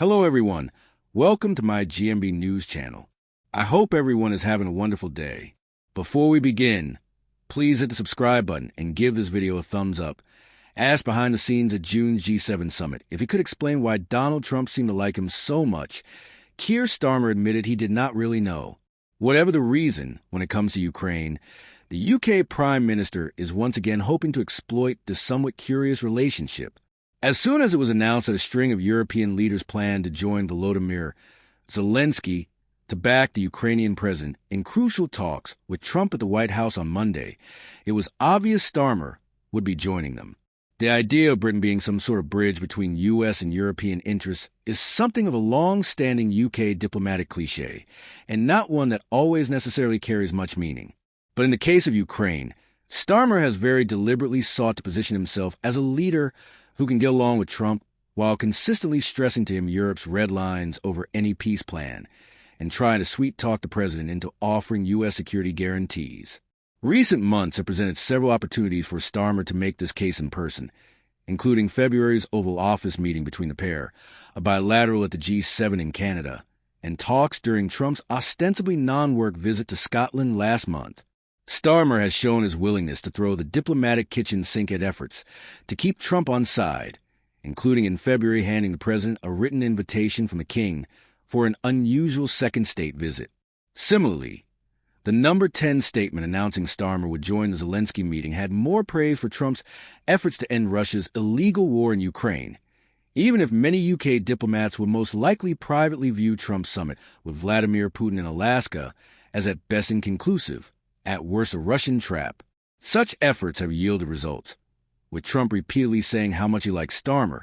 Hello everyone, welcome to my GMB News channel. I hope everyone is having a wonderful day. Before we begin, please hit the subscribe button and give this video a thumbs up. Asked behind the scenes at June's G7 summit if he could explain why Donald Trump seemed to like him so much, Keir Starmer admitted he did not really know. Whatever the reason when it comes to Ukraine, the UK Prime Minister is once again hoping to exploit this somewhat curious relationship. As soon as it was announced that a string of European leaders planned to join Volodymyr Zelensky to back the Ukrainian president in crucial talks with Trump at the White House on Monday, it was obvious Starmer would be joining them. The idea of Britain being some sort of bridge between U.S. and European interests is something of a long-standing UK diplomatic cliché, and not one that always necessarily carries much meaning. But in the case of Ukraine, Starmer has very deliberately sought to position himself as a leader who can get along with Trump while consistently stressing to him Europe's red lines over any peace plan and trying to sweet-talk the president into offering U.S. security guarantees. Recent months have presented several opportunities for Starmer to make this case in person, including February's Oval Office meeting between the pair, a bilateral at the G7 in Canada, and talks during Trump's ostensibly non-work visit to Scotland last month. Starmer has shown his willingness to throw the diplomatic kitchen sink at efforts to keep Trump on side, including in February handing the president a written invitation from the king for an unusual second state visit. Similarly, the No. 10 statement announcing Starmer would join the Zelensky meeting had more praise for Trump's efforts to end Russia's illegal war in Ukraine, even if many UK diplomats would most likely privately view Trump's summit with Vladimir Putin in Alaska as at best inconclusive, at worst a Russian trap. Such efforts have yielded results, with Trump repeatedly saying how much he likes Starmer,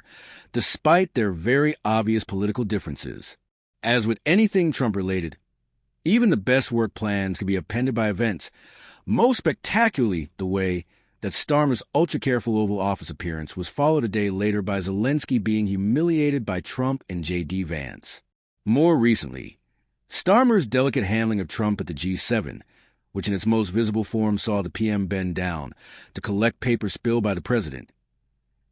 despite their very obvious political differences. As with anything Trump-related, even the best work plans can be appended by events, most spectacularly the way that Starmer's ultra-careful Oval Office appearance was followed a day later by Zelensky being humiliated by Trump and J.D. Vance. More recently, Starmer's delicate handling of Trump at the G7, which in its most visible form saw the PM bend down to collect papers spilled by the president,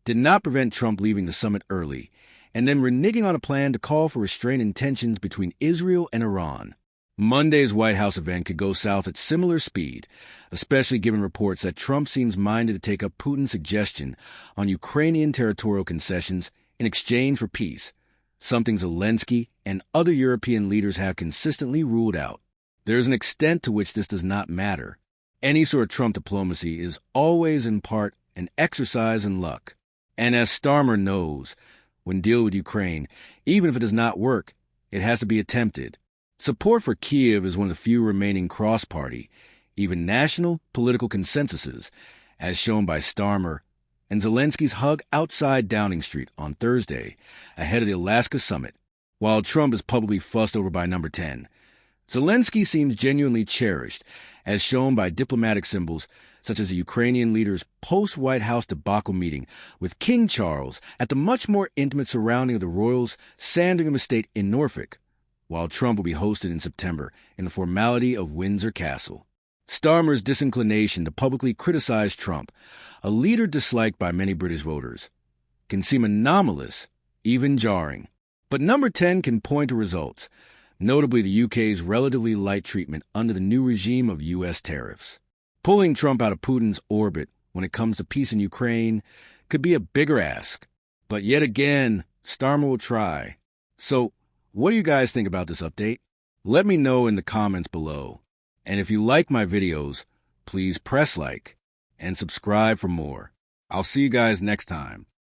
did not prevent Trump leaving the summit early and then reneging on a plan to call for restraint in tensions between Israel and Iran. Monday's White House event could go south at similar speed, especially given reports that Trump seems minded to take up Putin's suggestion on Ukrainian territorial concessions in exchange for peace, something Zelensky and other European leaders have consistently ruled out. There is an extent to which this does not matter. Any sort of Trump diplomacy is always in part an exercise in luck. And as Starmer knows, when dealing with Ukraine, even if it does not work, it has to be attempted. Support for Kiev is one of the few remaining cross-party, even national, political consensuses, as shown by Starmer and Zelensky's hug outside Downing Street on Thursday ahead of the Alaska summit. While Trump is publicly fussed over by No. 10, Zelensky seems genuinely cherished, as shown by diplomatic symbols such as the Ukrainian leader's post-White House debacle meeting with King Charles at the much more intimate surrounding of the royals' Sandringham estate in Norfolk, while Trump will be hosted in September in the formality of Windsor Castle. Starmer's disinclination to publicly criticize Trump, a leader disliked by many British voters, can seem anomalous, even jarring. But No. 10 can point to results, notably the UK's relatively light treatment under the new regime of U.S. tariffs. Pulling Trump out of Putin's orbit when it comes to peace in Ukraine could be a bigger ask. But yet again, Starmer will try. So, what do you guys think about this update? Let me know in the comments below. And if you like my videos, please press like and subscribe for more. I'll see you guys next time.